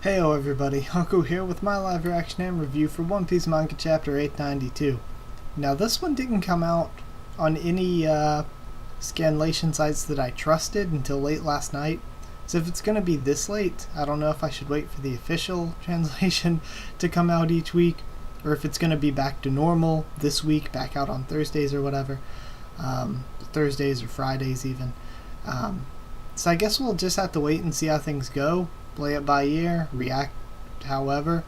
Heyo everybody, Haku here with my live reaction and review for One Piece manga chapter 892. Now this one didn't come out on any scanlation sites that I trusted until late last night, so if it's going to be this late, I don't know if I should wait for the official translation to come out each week, or if it's going to be back to normal this week, back out on Thursdays or whatever, Thursdays or Fridays even. So I guess we'll just have to wait and see how things go. Play it by ear, react however.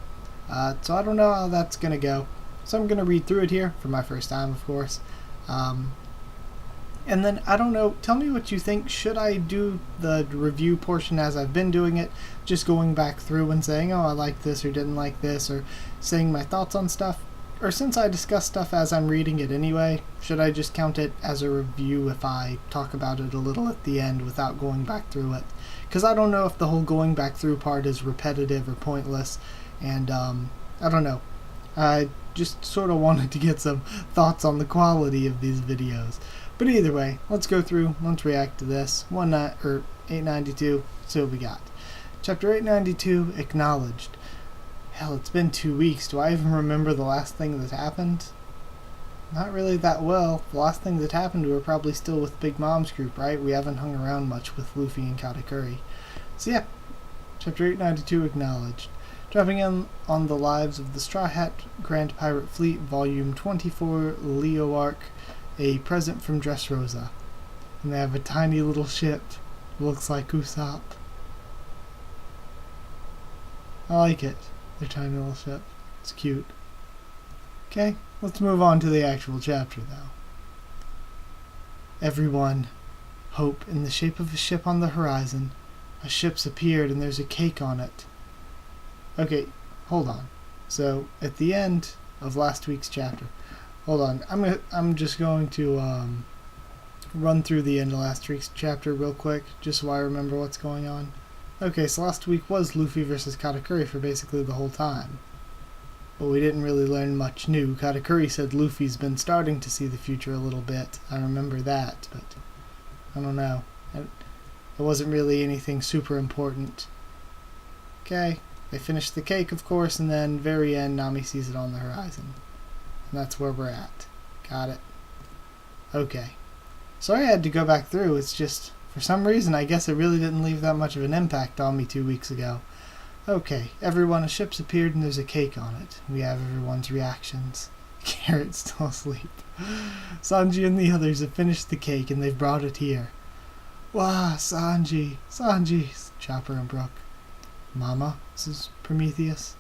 So I don't know how that's going to go. So I'm going to read through it here for my first time, of course. And then, I don't know, tell me what you think. Should I do the review portion as I've been doing it? Just going back through and saying, oh, I like this or didn't like this, or saying my thoughts on stuff? Or since I discuss stuff as I'm reading it anyway, should I just count it as a review if I talk about it a little at the end without going back through it? Because I don't know if the whole going back through part is repetitive or pointless, and I don't know. I just sort of wanted to get some thoughts on the quality of these videos. But either way, let's go through, let's react to this. 892, see what we got. Chapter 892, Acknowledged. Hell, it's been 2 weeks. Do I even remember the last thing that happened? Not really that well. The last thing that happened, we were probably still with Big Mom's group, right? We haven't hung around much with Luffy and Katakuri. So yeah, Chapter 892, Acknowledged. Dropping in on the lives of the Straw Hat Grand Pirate Fleet, Volume 24, Leo Arc, a present from Dressrosa. And they have a tiny little ship. Looks like Usopp. I like it. Their tiny little ship. It's cute. Okay, let's move on to the actual chapter, though. Everyone. Hope in the shape of a ship on the horizon. A ship's appeared and there's a cake on it. Okay, hold on. So, at the end of last week's chapter, hold on, I'm just going to run through the end of last week's chapter real quick, just so I remember what's going on. Okay, so last week was Luffy versus Katakuri for basically the whole time. But we didn't really learn much new. Katakuri said Luffy's been starting to see the future a little bit. I remember that, but I don't know. It wasn't really anything super important. Okay, they finished the cake, of course, and then very end, Nami sees it on the horizon. And that's where we're at. Got it. Okay. Sorry I had to go back through. It's just, for some reason, I guess it really didn't leave that much of an impact on me 2 weeks ago. Okay, everyone, a ship's appeared and there's a cake on it. We have everyone's reactions. Carrot's still asleep. Sanji and the others have finished the cake and they've brought it here. Wah, Sanji, Sanji, Chopper and Brook. Mama, says Prometheus.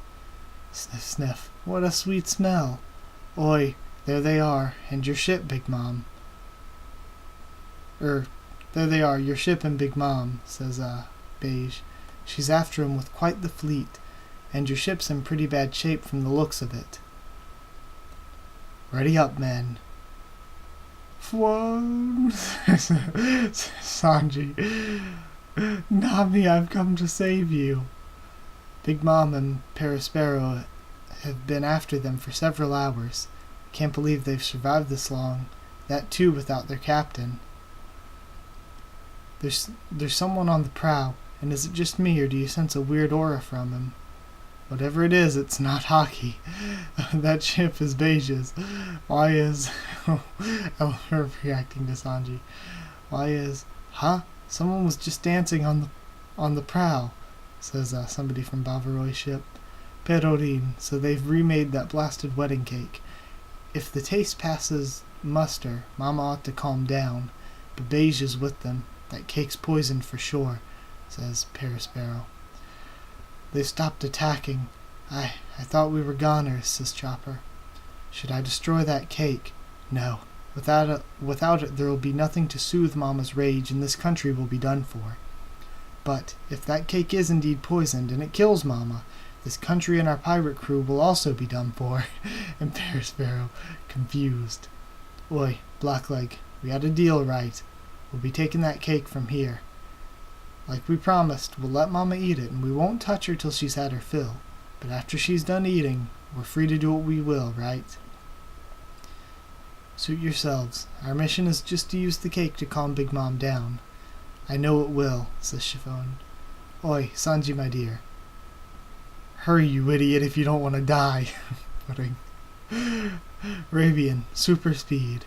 Sniff, sniff. What a sweet smell. Oi, there they are, and your ship, Big Mom. There they are, your ship and Big Mom, says, Beige. She's after him with quite the fleet, and your ship's in pretty bad shape from the looks of it. Ready up, men. Whoa, Sanji. Nami, I've come to save you. Big Mom and Perospero have been after them for several hours. Can't believe they've survived this long. That too without their captain. There's someone on the prow, and is it just me or do you sense a weird aura from him? Whatever it is, it's not Haki. That ship is Beige's. Why is... I'm reacting to Sanji. Why is... Huh? Someone was just dancing on the prow, says somebody from Bavaroy's ship. Perorin, so they've remade that blasted wedding cake. If the taste passes muster, Mama ought to calm down. But Beige is with them. That cake's poisoned for sure, says Perospero. They stopped attacking. I thought we were goners, says Chopper. Should I destroy that cake? No. Without it there will be nothing to soothe Mama's rage, and this country will be done for. But if that cake is indeed poisoned, and it kills Mama, this country and our pirate crew will also be done for. And Perospero, confused. Oi, Blackleg, we had a deal, right? We'll be taking that cake from here. Like we promised, we'll let Mama eat it, and we won't touch her till she's had her fill. But after she's done eating, we're free to do what we will, right? Suit yourselves. Our mission is just to use the cake to calm Big Mom down. I know it will, says Chiffon. Oi, Sanji, my dear. Hurry, you idiot, if you don't want to die. Pudding. Rabian, super speed.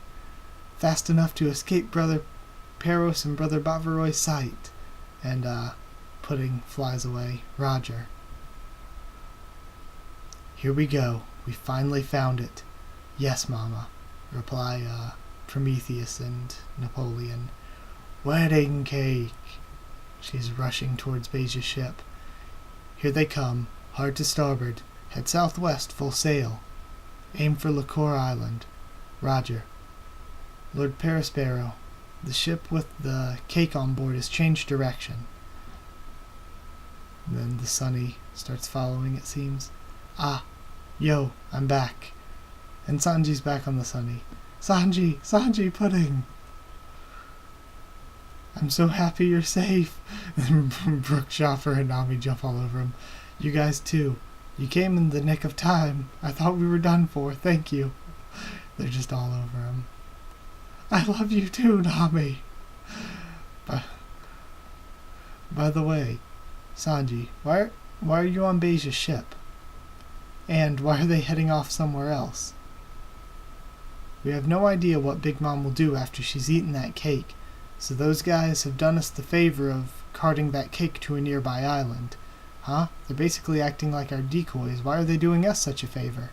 Fast enough to escape Brother Peros and Brother Bavaroy's sight. And, Pudding flies away. Roger. Here we go. We finally found it. Yes, Mama, reply, Prometheus and Napoleon. Wedding cake. She's rushing towards Beija's ship. Here they come, hard to starboard. Head southwest, full sail. Aim for Liqueur Island. Roger. Lord Perispero, the ship with the cake on board has changed direction. And then the Sunny starts following, it seems. Ah, yo, I'm back. And Sanji's back on the Sunny. Sanji, Pudding. I'm so happy you're safe. Brook, Chopper, and Nami jump all over him. You guys too. You came in the nick of time. I thought we were done for. Thank you. They're just all over him. I love you too, Nami. By the way, Sanji, why are you on Beija's ship? And why are they heading off somewhere else? We have no idea what Big Mom will do after she's eaten that cake, so those guys have done us the favor of carting that cake to a nearby island. Huh? They're basically acting like our decoys. Why are they doing us such a favor?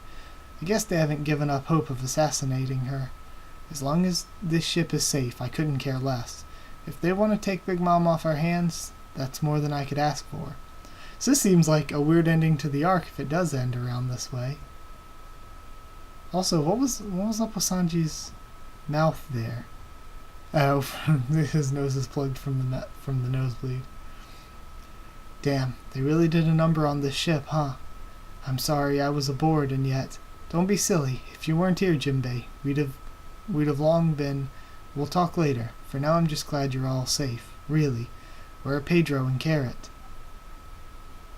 I guess they haven't given up hope of assassinating her. As long as this ship is safe, I couldn't care less. If they want to take Big Mom off our hands, that's more than I could ask for. So this seems like a weird ending to the arc if it does end around this way. Also, what was up with Sanji's mouth there? Oh, his nose is plugged from the nosebleed. Damn, they really did a number on this ship, huh? I'm sorry I was aboard, and yet, don't be silly. If you weren't here, Jinbei, we'd have long been. We'll talk later. For now, I'm just glad you're all safe. Really. Where are Pedro and Carrot?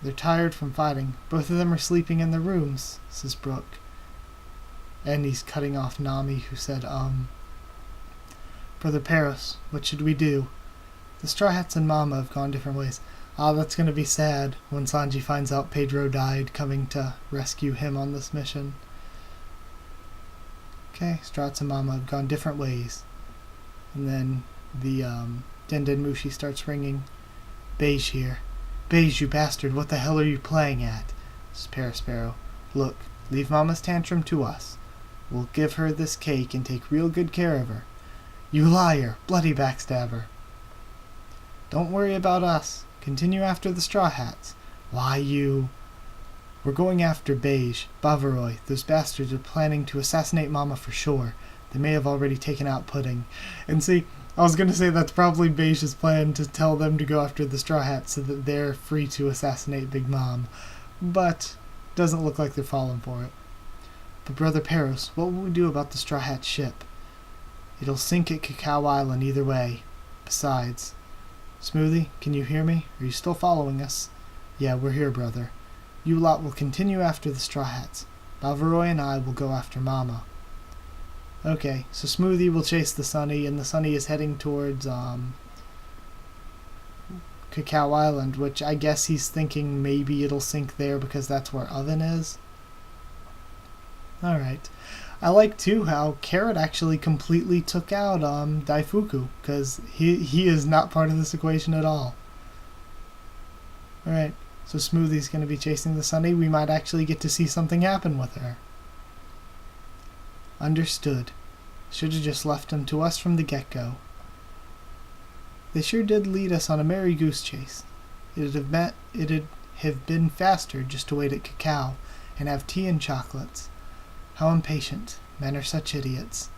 They're tired from fighting. Both of them are sleeping in their rooms, says Brooke. And he's cutting off Nami, who said, Brother Peros, what should we do? The Straw Hats and Mama have gone different ways. Ah, that's going to be sad when Sanji finds out Pedro died coming to rescue him on this mission. Okay, Straw Hats and Mama have gone different ways. And then the Den Mushi starts ringing. Beige here. Beige, you bastard, what the hell are you playing at? This is Perispero. Look, leave Mama's tantrum to us. We'll give her this cake and take real good care of her. You liar! Bloody backstabber! Don't worry about us. Continue after the Straw Hats. Why, you... We're going after Beige, Bavaroy. Those bastards are planning to assassinate Mama for sure. They may have already taken out Pudding. And see, I was going to say that's probably Beige's plan to tell them to go after the Straw Hats so that they're free to assassinate Big Mom. But doesn't look like they're falling for it. But Brother Peros, what will we do about the Straw Hat ship? It'll sink at Cacao Island either way. Besides... Smoothie, can you hear me? Are you still following us? Yeah, we're here, brother. You lot will continue after the Straw Hats. Bavaroy and I will go after Mama. Okay, so Smoothie will chase the Sunny, and the Sunny is heading towards, Cacao Island, which I guess he's thinking maybe it'll sink there because that's where Oven is. Alright. I like, too, how Carrot actually completely took out, Daifuku, because he is not part of this equation at all. Alright, so Smoothie's going to be chasing the Sunny. We might actually get to see something happen with her. Understood. Should have just left him to us from the get-go. They sure did lead us on a merry goose chase. It'd have been faster just to wait at Cacao and have tea and chocolates. How impatient. Men are such idiots.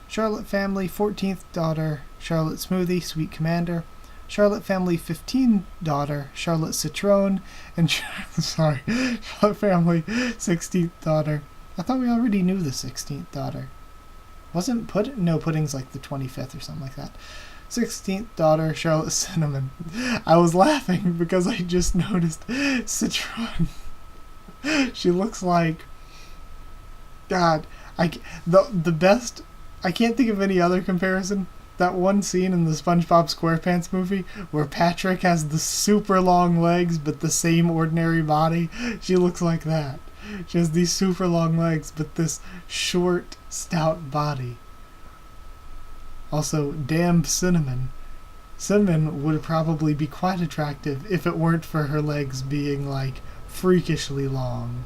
Charlotte family, 14th daughter, Charlotte Smoothie, sweet commander. Charlotte family, 15th daughter, Charlotte Citron. And, Charlotte family, 16th daughter. I thought we already knew the 16th daughter. Wasn't Pudding? No, Pudding's like the 25th or something like that. 16th daughter, Charlotte Cinnamon. I was laughing because I just noticed Citron. She looks like... God, the best... I can't think of any other comparison, that one scene in the SpongeBob SquarePants movie where Patrick has the super long legs but the same ordinary body? She looks like that. She has these super long legs but this short, stout body. Also, damn Cinnamon. Cinnamon would probably be quite attractive if it weren't for her legs being, like, freakishly long.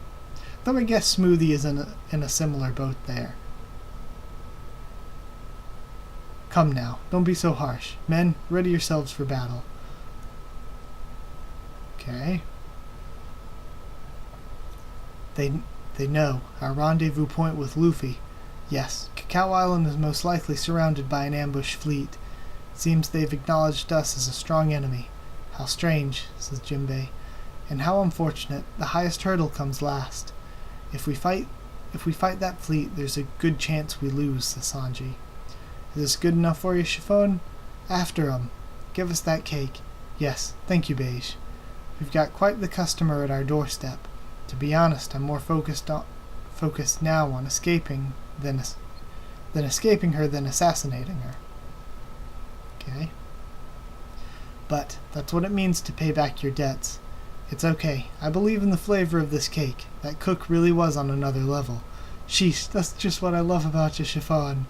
Though I guess Smoothie is in a similar boat there. Come now, don't be so harsh. Men, ready yourselves for battle. Okay. They know. Our rendezvous point with Luffy. Yes, Cacao Island is most likely surrounded by an ambush fleet. It seems they've acknowledged us as a strong enemy. How strange, says Jinbei. And how unfortunate. The highest hurdle comes last. If we fight that fleet, there's a good chance we lose, says Sanji. Is this good enough for you, Chiffon? After 'em. Give us that cake. Yes, thank you, Beige. We've got quite the customer at our doorstep. To be honest, I'm more focused now on escaping than escaping her than assassinating her. Okay. But that's what it means to pay back your debts. It's okay. I believe in the flavor of this cake. That cook really was on another level. Sheesh, that's just what I love about you, Chiffon.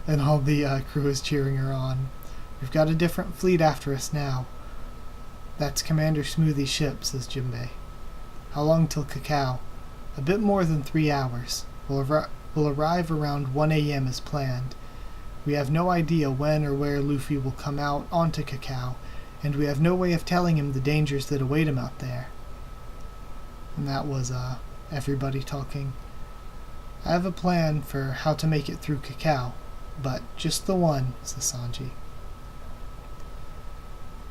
And all the crew is cheering her on. We've got a different fleet after us now. That's Commander Smoothie's ship, says Jinbei. How long till Cacao? A bit more than 3 hours. We'll arrive around 1 a.m. as planned. We have no idea when or where Luffy will come out onto Cacao, and we have no way of telling him the dangers that await him out there. And that was everybody talking. I have a plan for how to make it through Cacao, but just the one, says Sanji.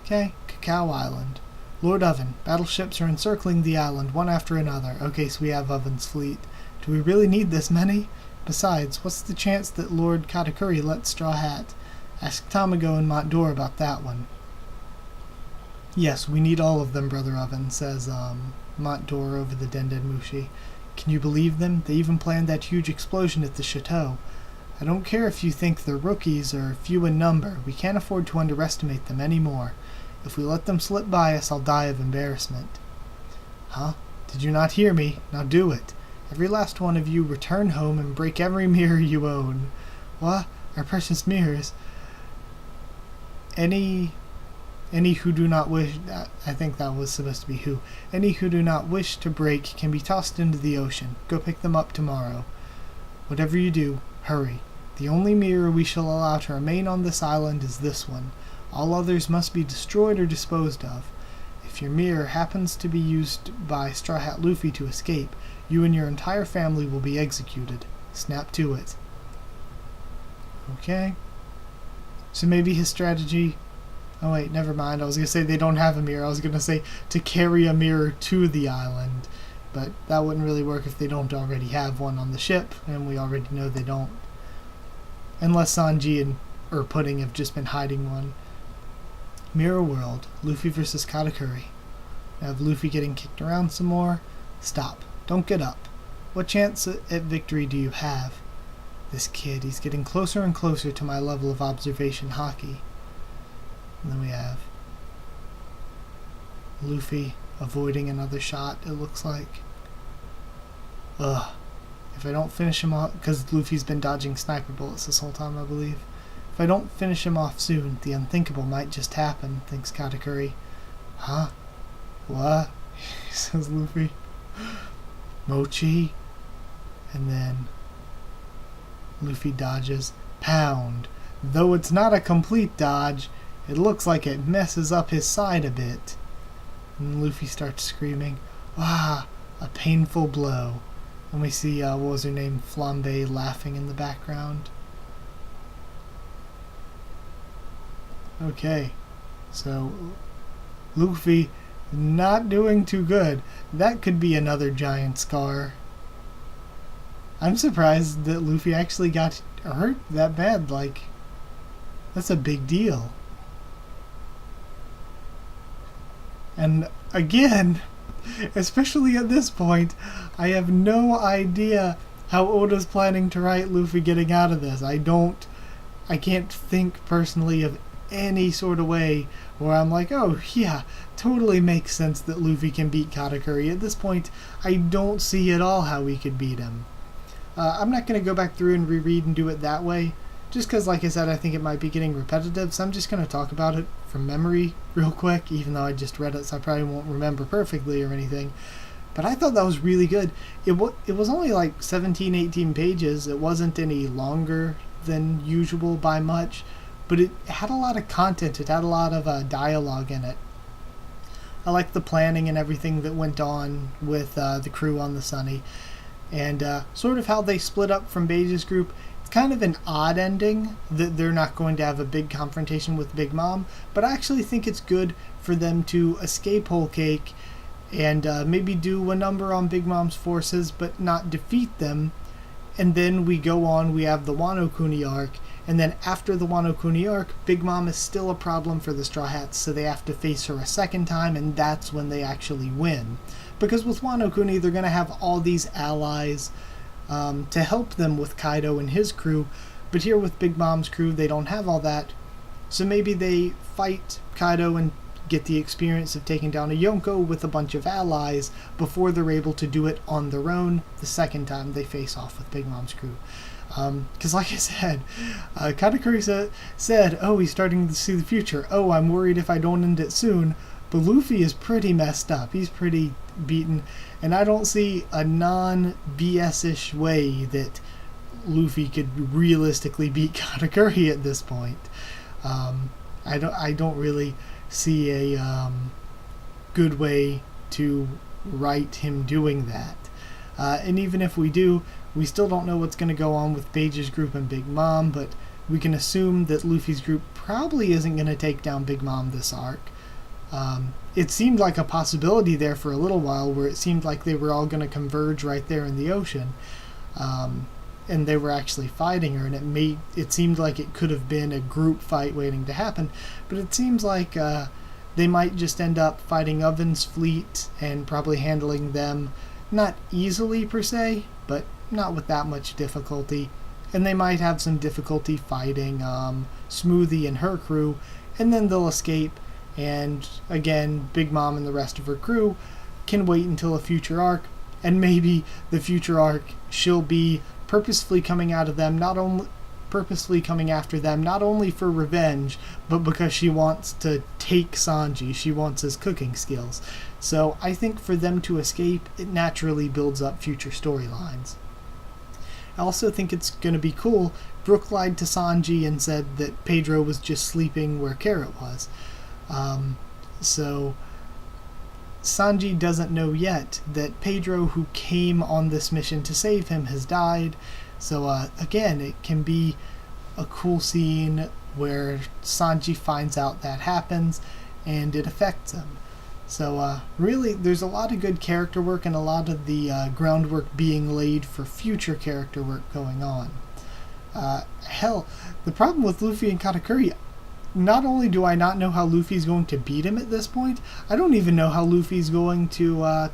Okay, Cacao Island. Lord Oven, battleships are encircling the island one after another. Okay, so we have Oven's fleet. Do we really need this many? Besides, what's the chance that Lord Katakuri lets Straw Hat? Ask Tamago and Montdor about that one. Yes, we need all of them, Brother Oven, says Montdor over the Denden Mushi. Can you believe them? They even planned that huge explosion at the chateau. I don't care if you think they're rookies or few in number. We can't afford to underestimate them anymore. If we let them slip by us, I'll die of embarrassment. Huh? Did you not hear me? Now do it. Every last one of you return home and break every mirror you own. What? Our precious mirrors. Any who do not wish... I think that was supposed to be who. Any who do not wish to break can be tossed into the ocean. Go pick them up tomorrow. Whatever you do, hurry. The only mirror we shall allow to remain on this island is this one. All others must be destroyed or disposed of. If your mirror happens to be used by Straw Hat Luffy to escape, you and your entire family will be executed. Snap to it. Okay. So maybe his strategy... Oh wait, never mind. I was going to say they don't have a mirror. I was going to say to carry a mirror to the island. But that wouldn't really work if they don't already have one on the ship, and we already know they don't. Unless Sanji or Pudding have just been hiding one. Mirror World, Luffy versus Katakuri. I have Luffy getting kicked around some more. Stop. Don't get up. What chance at victory do you have? This kid, he's getting closer and closer to my level of observation hockey. And then we have Luffy avoiding another shot, it looks like. Ugh. If I don't finish him off, because Luffy's been dodging sniper bullets this whole time, I believe. If I don't finish him off soon, the unthinkable might just happen, thinks Katakuri. Huh? What? Says Luffy. Mochi. And then Luffy dodges. Pound. Though it's not a complete dodge, it looks like it messes up his side a bit. And Luffy starts screaming, ah, a painful blow. And we see, what was her name, Flambe laughing in the background. Okay, so Luffy not doing too good. That could be another giant scar. I'm surprised that Luffy actually got hurt that bad. Like, that's a big deal. And again, especially at this point, I have no idea how Oda's planning to write Luffy getting out of this. I don't I can't think personally of any sort of way where I'm like, oh yeah, totally makes sense that Luffy can beat Katakuri. At this point, I don't see at all how we could beat him. I'm not going to go back through and reread and do it that way, just because, like I said, I think it might be getting repetitive, so I'm just going to talk about it from memory real quick, even though I just read it, so I probably won't remember perfectly or anything. But I thought that was really good. It was only like 17, 18 pages. It wasn't any longer than usual by much, but it had a lot of content. It had a lot of dialogue in it. I liked the planning and everything that went on with the crew on the Sunny, and sort of how they split up from Beige's group. It's kind of an odd ending that they're not going to have a big confrontation with Big Mom, but I actually think it's good for them to escape Whole Cake and maybe do a number on Big Mom's forces, but not defeat them. And then we go on, we have the Wano Kuni arc, and then after the Wano Kuni arc, Big Mom is still a problem for the Straw Hats, so they have to face her a second time, and that's when they actually win. Because with Wano Kuni, they're going to have all these allies to help them with Kaido and his crew, but here with Big Mom's crew, they don't have all that, so maybe they fight Kaido and get the experience of taking down a Yonko with a bunch of allies before they're able to do it on their own the second time they face off with Big Mom's crew. Because like I said, Katakuri said, oh, he's starting to see the future. Oh, I'm worried if I don't end it soon. But Luffy is pretty messed up. He's pretty beaten. And I don't see a non-BS-ish way that Luffy could realistically beat Katakuri at this point. I don't really see a good way to write him doing that. And even if we do, we still don't know what's going to go on with Beige's group and Big Mom, but we can assume that Luffy's group probably isn't going to take down Big Mom this arc. It seemed like a possibility there for a little while, where it seemed like they were all going to converge right there in the ocean, and they were actually fighting her, and it seemed like it could have been a group fight waiting to happen, but it seems like they might just end up fighting Oven's fleet and probably handling them, not easily per se, but not with that much difficulty, and they might have some difficulty fighting Smoothie and her crew, and then they'll escape, and again, Big Mom and the rest of her crew can wait until a future arc, and maybe the future arc she'll be purposefully coming after them, not only for revenge, but because she wants to take Sanji. She wants his cooking skills. So I think for them to escape, it naturally builds up future storylines. I also think it's going to be cool. Brook lied to Sanji and said that Pedro was just sleeping where Carrot was. So Sanji doesn't know yet that Pedro, who came on this mission to save him, has died. So again, it can be a cool scene where Sanji finds out that happens and it affects him. So really, there's a lot of good character work and a lot of the groundwork being laid for future character work going on. Hell, the problem with Luffy and Katakuri, not only do I not know how Luffy's going to beat him at this point, I don't even know how Luffy's going to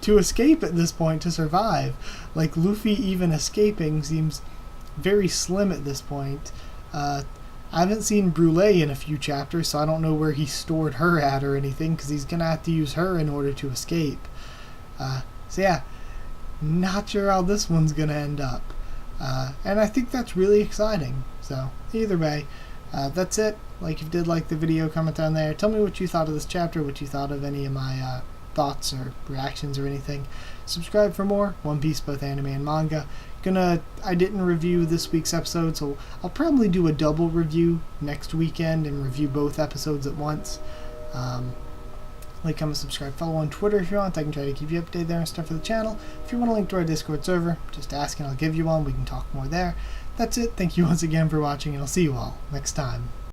to escape at this point, to survive. Like, Luffy even escaping seems very slim at this point. I haven't seen Brule in a few chapters, so I don't know where he stored her at or anything, because he's going to have to use her in order to escape. So yeah, not sure how this one's going to end up. And I think that's really exciting. So either way, that's it. Like, if you did like the video, comment down there. Tell me what you thought of this chapter, what you thought of any of my thoughts or reactions or anything. Subscribe for more One Piece, both anime and manga. I didn't review this week's episode, so I'll probably do a double review next weekend and review both episodes at once. Like, comment, subscribe, follow on Twitter if you want. I can try to keep you updated there and stuff for the channel. If you want a link to our Discord server, just ask and I'll give you one. We can talk more there. That's it. Thank you once again for watching, and I'll see you all next time.